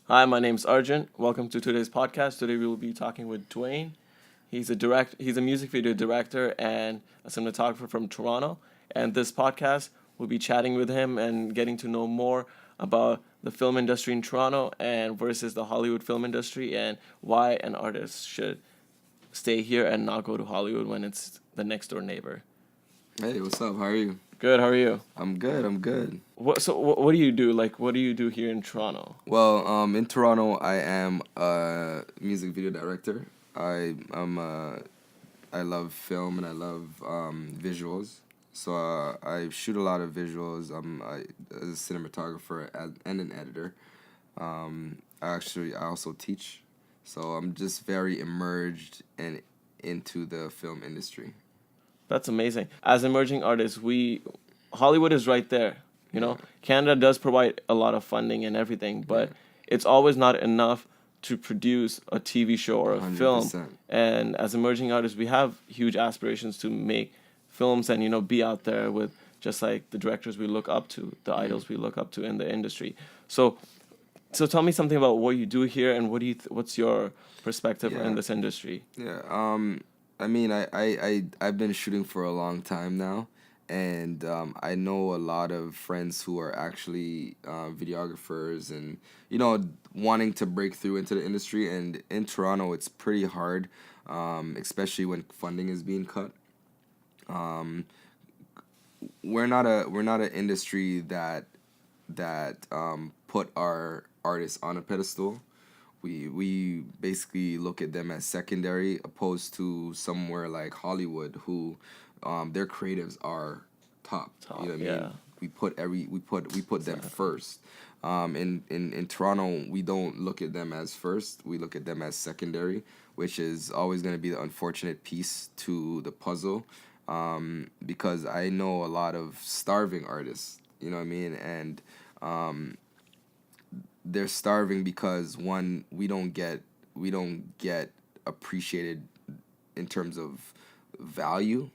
Hi, my name's Arjun. Welcome to today's podcast. Today we will be talking with Dwayne. He's a music video director and a cinematographer from Toronto. And this podcast will be chatting with him and getting to know more about the film industry in Toronto and versus the Hollywood film industry and why an artist should stay here and not go to Hollywood when it's the next door neighbor. Hey, what's up? How are you? Good, how are you? I'm good. I'm good. What do you do? Like, what do you do here in Toronto? Well, in Toronto, I am a music video director. I love film and I love visuals. So I shoot a lot of visuals. As a cinematographer and an editor. I also teach. So I'm just very immersed and into the film industry. That's amazing. As emerging artists, Hollywood is right there. You know, Canada does provide a lot of funding and everything, but it's always not enough to produce a TV show or a film. 100%. And as emerging artists, we have huge aspirations to make films and be out there with just like the directors we look up to, the idols we look up to in the industry. So, so tell me something about what you do here and what's your perspective Yeah. in this industry? Yeah. I mean, I've been shooting for a long time now, and I know a lot of friends who are actually videographers and wanting to break through into the industry. And in Toronto, it's pretty hard, especially when funding is being cut. Um, we're not an industry that put our artists on a pedestal. We basically look at them as secondary, opposed to somewhere like Hollywood, who their creatives are top. Top, You know what I yeah. mean? We put them first. In Toronto, we don't look at them as first. We look at them as secondary, which is always going to be the unfortunate piece to the puzzle. Because I know a lot of starving artists. You know what I mean? And they're starving because one, we don't get appreciated in terms of value.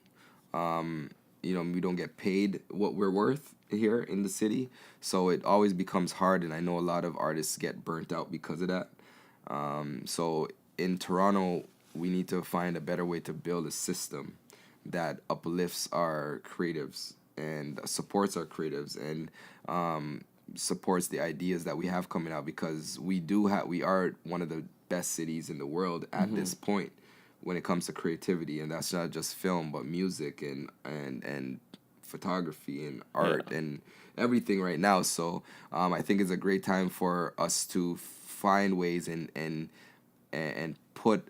We don't get paid what we're worth here in the city, so it always becomes hard. And I know a lot of artists get burnt out because of that. So in Toronto, we need to find a better way to build a system that uplifts our creatives and supports our creatives and supports the ideas that we have coming out, because we are one of the best cities in the world at this point when it comes to creativity. And that's not just film but music and photography and art and everything right now. So I think it's a great time for us to find ways and put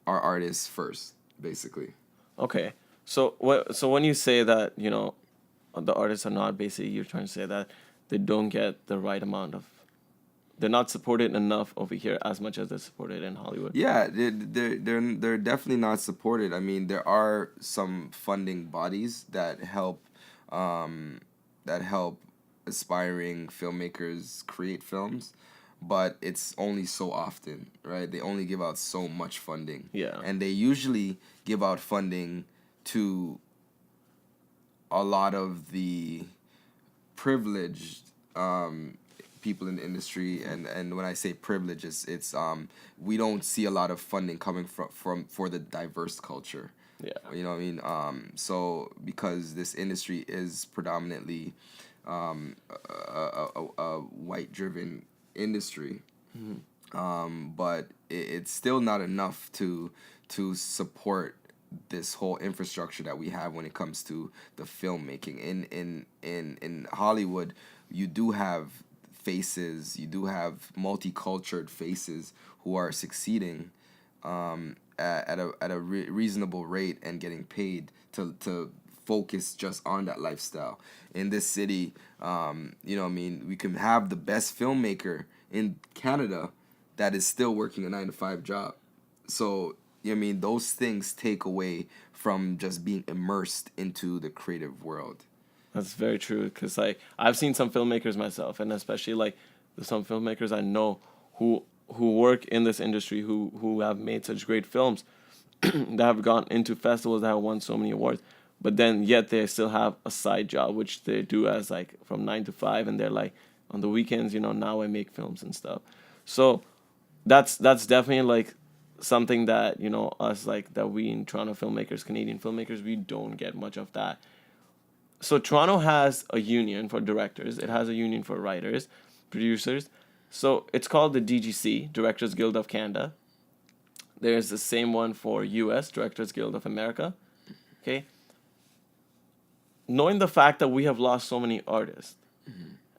our artists first, basically. Okay. So when you say that, the artists are not basically, you're trying to say that they don't get the right amount of, they're not supported enough over here as much as they're supported in Hollywood. Yeah, they're definitely not supported. I mean, there are some funding bodies that help aspiring filmmakers create films, but it's only so often, right? They only give out so much funding. Yeah. And they usually give out funding to a lot of the privileged people in the industry. And when I say privilege, it's we don't see a lot of funding coming from for the diverse culture. Yeah. You know what I mean? So because this industry is predominantly a white driven industry, but it's still not enough to support this whole infrastructure that we have when it comes to the filmmaking. In Hollywood, you do have faces, you do have multicultural faces who are succeeding at a reasonable rate and getting paid to focus just on that lifestyle. In this city, what I mean, we can have the best filmmaker in Canada that is still working a 9 to 5 job. So, you know what I mean, those things take away from just being immersed into the creative world. That's very true. Because like I've seen some filmmakers myself, and especially like some filmmakers I know who work in this industry who have made such great films that have gone into festivals that have won so many awards, but then yet they still have a side job which they do as like from 9 to 5, and they're like on the weekends, now I make films and stuff. So that's definitely like something that us, like, that we in Toronto filmmakers, Canadian filmmakers, we don't get much of that. So Toronto has a union for directors. It has a union for writers, producers. So it's called the DGC, Directors Guild of Canada. There's the same one for US, Directors Guild of America. Okay. Knowing the fact that we have lost so many artists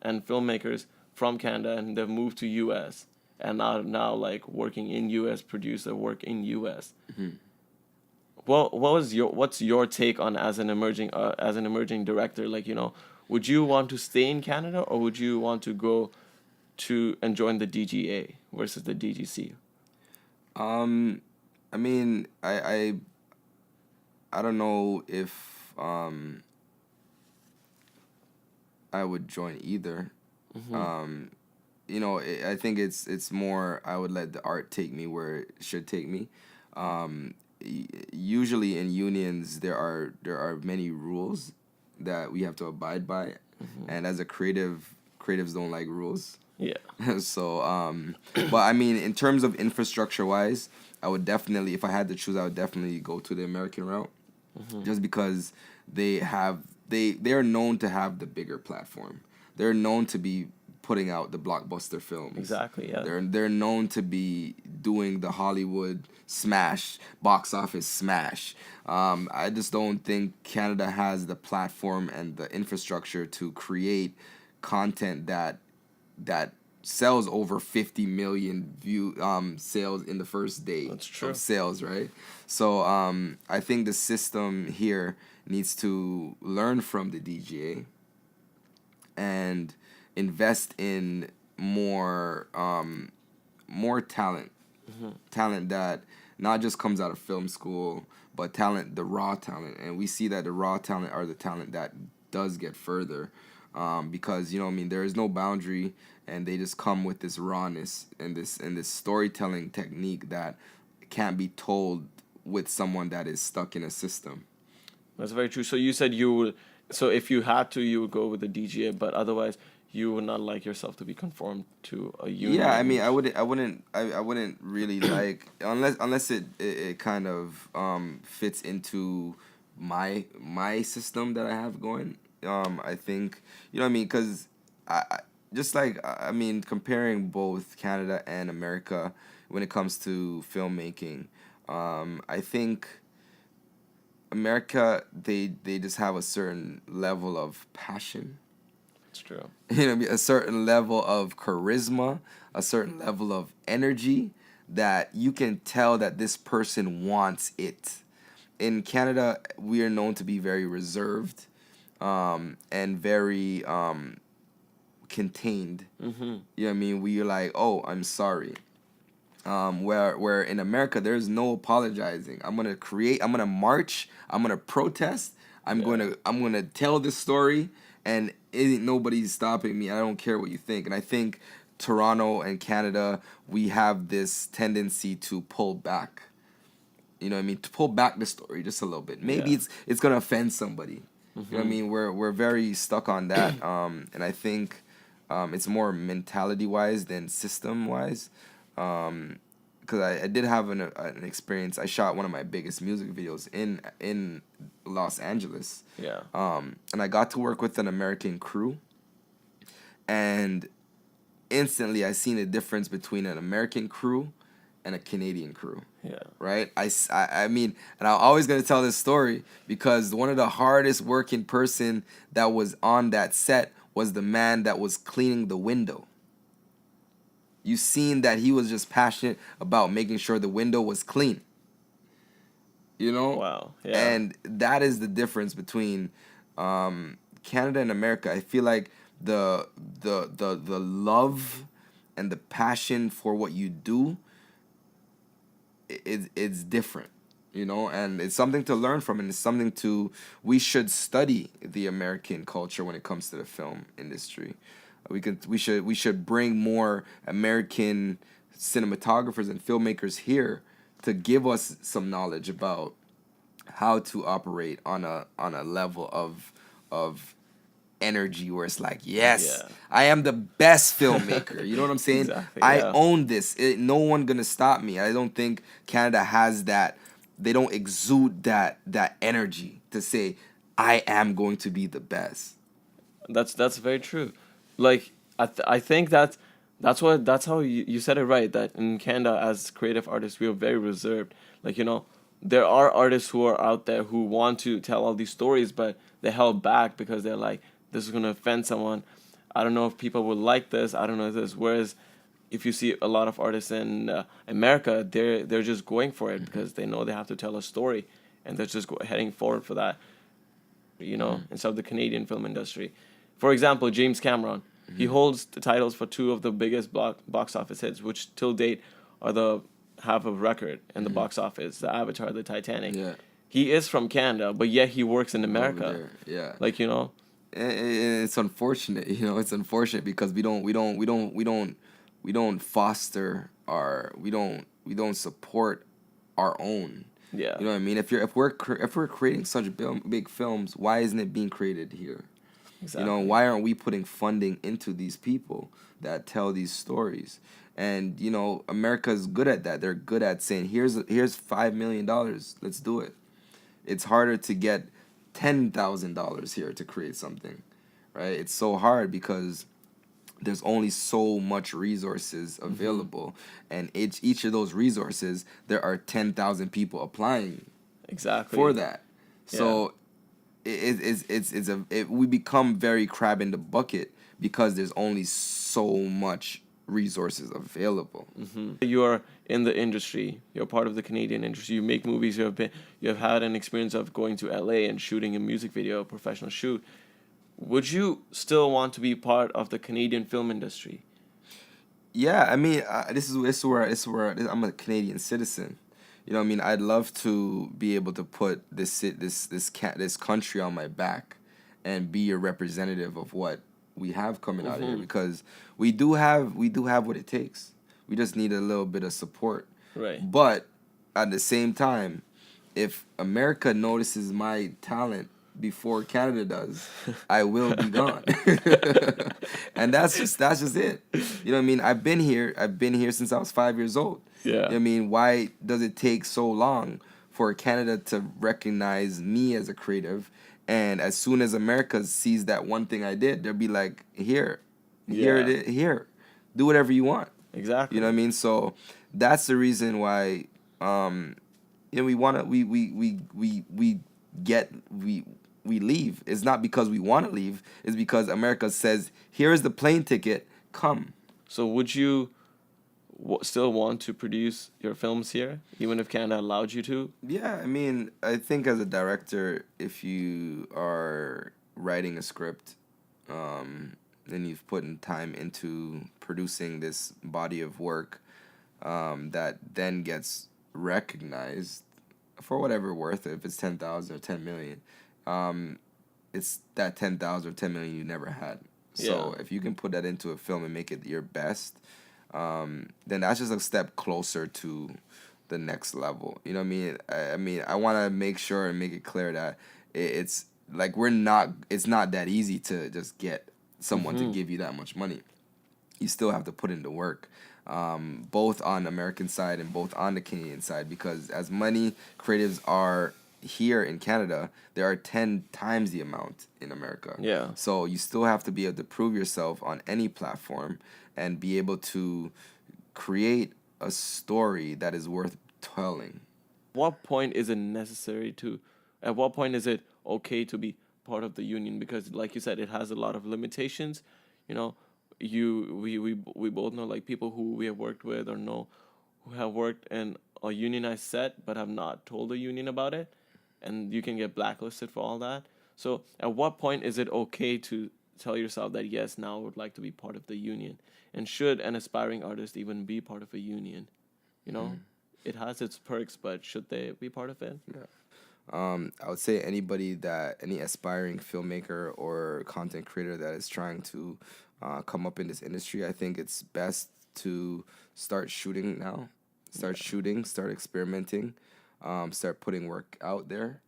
and filmmakers from Canada, and they've moved to US and now like working in US, producer work in US. Well, what's your take on, as an emerging director? Like, would you want to stay in Canada, or would you want to go to and join the DGA versus the DGC? I mean, I don't know if I would join either. I think it's more, I would let the art take me where it should take me. Usually in unions there are many rules that we have to abide by, and as a creatives don't like rules. Yeah. So but I mean, in terms of infrastructure wise, I would definitely, if I had to choose, I would definitely go to the American route, just because they're known to have the bigger platform. They're known to be putting out the blockbuster films. Exactly. Yeah. They're known to be doing the Hollywood smash, box office smash. I just don't think Canada has the platform and the infrastructure to create content that sells over 50 million sales in the first day. That's true. Of sales, right? So I think the system here needs to learn from the DGA and invest in more talent. Talent that not just comes out of film school, but the raw talent. And we see that the raw talent are the talent that does get further, because there is no boundary, and they just come with this rawness and this storytelling technique that can't be told with someone that is stuck in a system. That's very true. So you said so if you had to, you would go with the DGA, but otherwise you would not like yourself to be conformed to a union. Yeah, I mean, I wouldn't really like, unless it kind of fits into my system that I have going. I think, because I mean, comparing both Canada and America when it comes to filmmaking, I think America, they just have a certain level of passion. It's true. A certain level of charisma, a certain level of energy that you can tell that this person wants it. In Canada, we are known to be very reserved, and very contained. You know what I mean? We are like, oh, I'm sorry. Where in America, there's no apologizing. I'm gonna march, I'm gonna protest, I'm gonna tell this story, and ain't nobody's stopping me. I don't care what you think. And I think Toronto and Canada, we have this tendency to pull back. You know what I mean? To pull back the story just a little bit. Maybe it's gonna offend somebody. You know what I mean? We're very stuck on that. And I think it's more mentality wise than system wise. Because I did have an experience. I shot one of my biggest music videos in Los Angeles. Yeah. And I got to work with an American crew, and instantly I seen a difference between an American crew and a Canadian crew. Yeah. Right? I mean, and I'm always going to tell this story because one of the hardest working person that was on that set was the man that was cleaning the window. You seen that he was just passionate about making sure the window was clean. Wow. Yeah. And that is the difference between Canada and America. I feel like the love and the passion for what you do, it's different, and it's something to learn from, and it's something we should study the American culture when it comes to the film industry. We should bring more American cinematographers and filmmakers here to give us some knowledge about how to operate on a level of energy where it's like, yes, Yeah. I am the best filmmaker. You know what I'm saying? Exactly. I Yeah. own this. No one gonna stop me. I don't think Canada has that. They don't exude that energy to say, I am going to be the best. That's very true. Like I think that's how you said it right. That in Canada, as creative artists, we are very reserved. Like there are artists who are out there who want to tell all these stories, but they're held back because they're like, this is gonna offend someone. I don't know if people would like this. I don't know this. Whereas if you see a lot of artists in America, they're just going for it because they know they have to tell a story, and they're just heading forward for that. Instead of the Canadian film industry. For example, James Cameron, he holds the titles for two of the biggest box office hits, which till date are the have a record in the box office, the Avatar, the Titanic. Yeah. He is from Canada, but yet he works in Over America. there. Yeah. Like, And it's unfortunate, it's unfortunate because we don't foster we don't support our own. yeah, You know what I mean? If we're creating such big films, why isn't it being created here? exactly. Why aren't we putting funding into these people that tell these stories? And America's good at that. They're good at saying, here's $5 million, let's do it. It's harder to get $10,000 here to create something, right? It's so hard because there's only so much resources available, and each of those resources, there are 10,000 people applying Exactly. for that. So we become very crab in the bucket because there's only so much resources available. You are in the industry. You're part of the Canadian industry. You make movies. You have had an experience of going to LA and shooting a music video, a professional shoot. Would you still want to be part of the Canadian film industry? Yeah, I mean, this is where I'm a Canadian citizen. You know what I mean? I'd love to be able to put this country on my back and be a representative of what we have coming out here, because we do have what it takes. We just need a little bit of support. Right. But at the same time, if America notices my talent before Canada does, I will be gone. And that's just it. You know what I mean? I've been here since I was 5 years old. Yeah. You know what I mean? Why does it take so long for Canada to recognize me as a creative? And as soon as America sees that one thing I did, they'll be like, here it is, here, do whatever you want. Exactly. You know what I mean? So that's the reason why, we wanna we leave. It's not because we want to leave. It's because America says, here is the plane ticket, come. So would you still want to produce your films here, even if Canada allowed you to? Yeah, I mean, I think as a director, if you are writing a script, then you've put in time into producing this body of work, that then gets recognized for whatever worth, if it's 10,000 or 10 million. It's that 10,000 or 10 million you never had. So if you can put that into a film and make it your best, then that's just a step closer to the next level. You know what I mean? I want to make sure and make it clear that it's like it's not that easy to just get someone to give you that much money. You still have to put in the work, both on the American side and both on the Canadian side, because as many creatives are here in Canada, there are 10 times the amount in America. Yeah. So you still have to be able to prove yourself on any platform and be able to create a story that is worth telling. What point is it necessary to? At what point is it okay to be part of the union? Because, like you said, it has a lot of limitations. You know, we both know like people who we have worked with or know who have worked in a unionized set but have not told the union about it, and you can get blacklisted for all that. So, at what point is it okay to tell yourself that yes, now I would like to be part of the union? And should an aspiring artist even be part of a union? You know, it has its perks, but should they be part of it? I would say any aspiring filmmaker or content creator that is trying to come up in this industry, I think it's best to start shooting now. Start shooting, start experimenting, start putting work out there.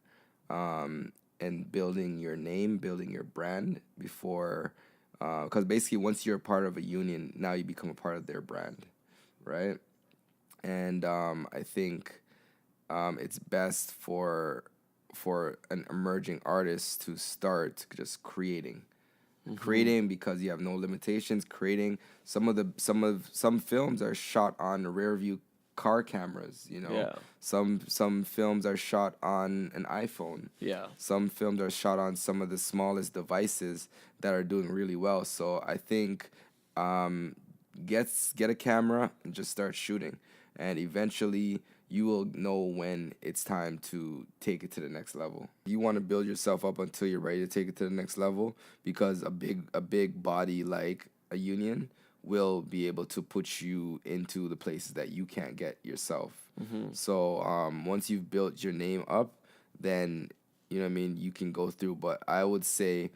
and building your name, building your brand before, because basically once you're a part of a union, now you become a part of their brand, right? And I think it's best for an emerging artist to start just creating because you have no limitations. Creating some films are shot on rear view car cameras. Yeah. Some films are shot on an iPhone. Yeah. Some films are shot on some of the smallest devices that are doing really well. So I think get a camera and just start shooting, and eventually you will know when it's time to take it to the next level. You want to build yourself up until you're ready to take it to the next level, because a big body like a union will be able to put you into the places that you can't get yourself. So once you've built your name up, then you know what I mean, you can go through. But I would say,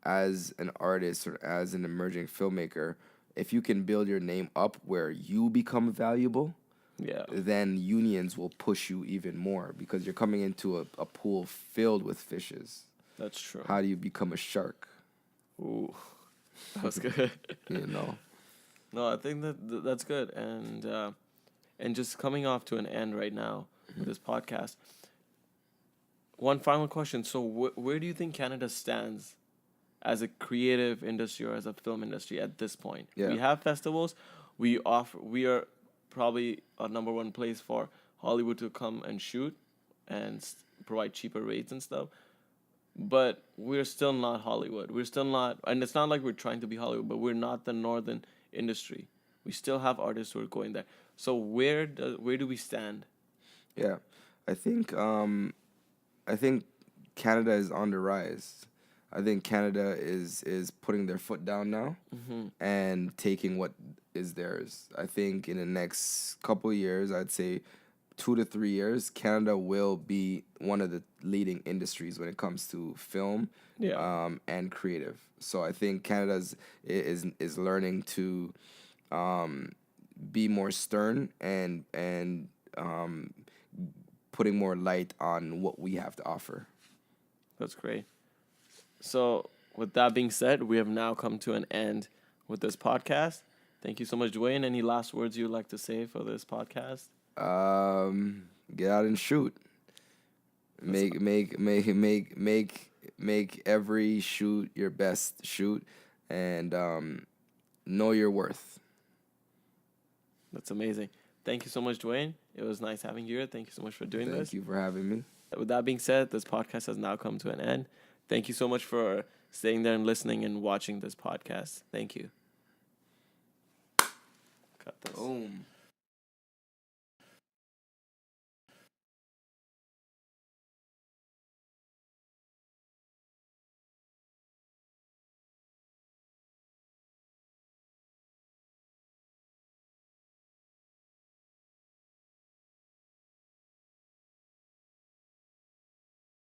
as an artist or as an emerging filmmaker, if you can build your name up where you become valuable, Yeah. then unions will push you even more, because you're coming into a pool filled with fishes. That's true. How do you become a shark? Ooh, that was good. You know? No, I think that's good, and just coming off to an end right now with this podcast. One final question: so, where do you think Canada stands as a creative industry or as a film industry at this point? Yeah. We have festivals. We are probably a number one place for Hollywood to come and shoot and provide cheaper rates and stuff. But we're still not Hollywood. We're still not, and it's not like we're trying to be Hollywood, but we're not the northern industry. We still have artists who are going there. So where do we stand? Yeah. I think Canada is on the rise. I think Canada is putting their foot down now and taking what is theirs. I think in the next couple of years, I'd say 2 to 3 years, Canada will be one of the leading industries when it comes to film and creative. So I think Canada is learning to be more stern and putting more light on what we have to offer. That's great. So with that being said, we have now come to an end with this podcast. Thank you so much, Dwayne. Any last words you'd like to say for this podcast? Get out and shoot. Make every shoot your best shoot, and know your worth. That's amazing. Thank you so much, Dwayne. It was nice having you here. Thank you so much for doing this. Thank you for having me. With that being said, this podcast has now come to an end. Thank you so much for staying there and listening and watching this podcast. Thank you. Cut this. Oh.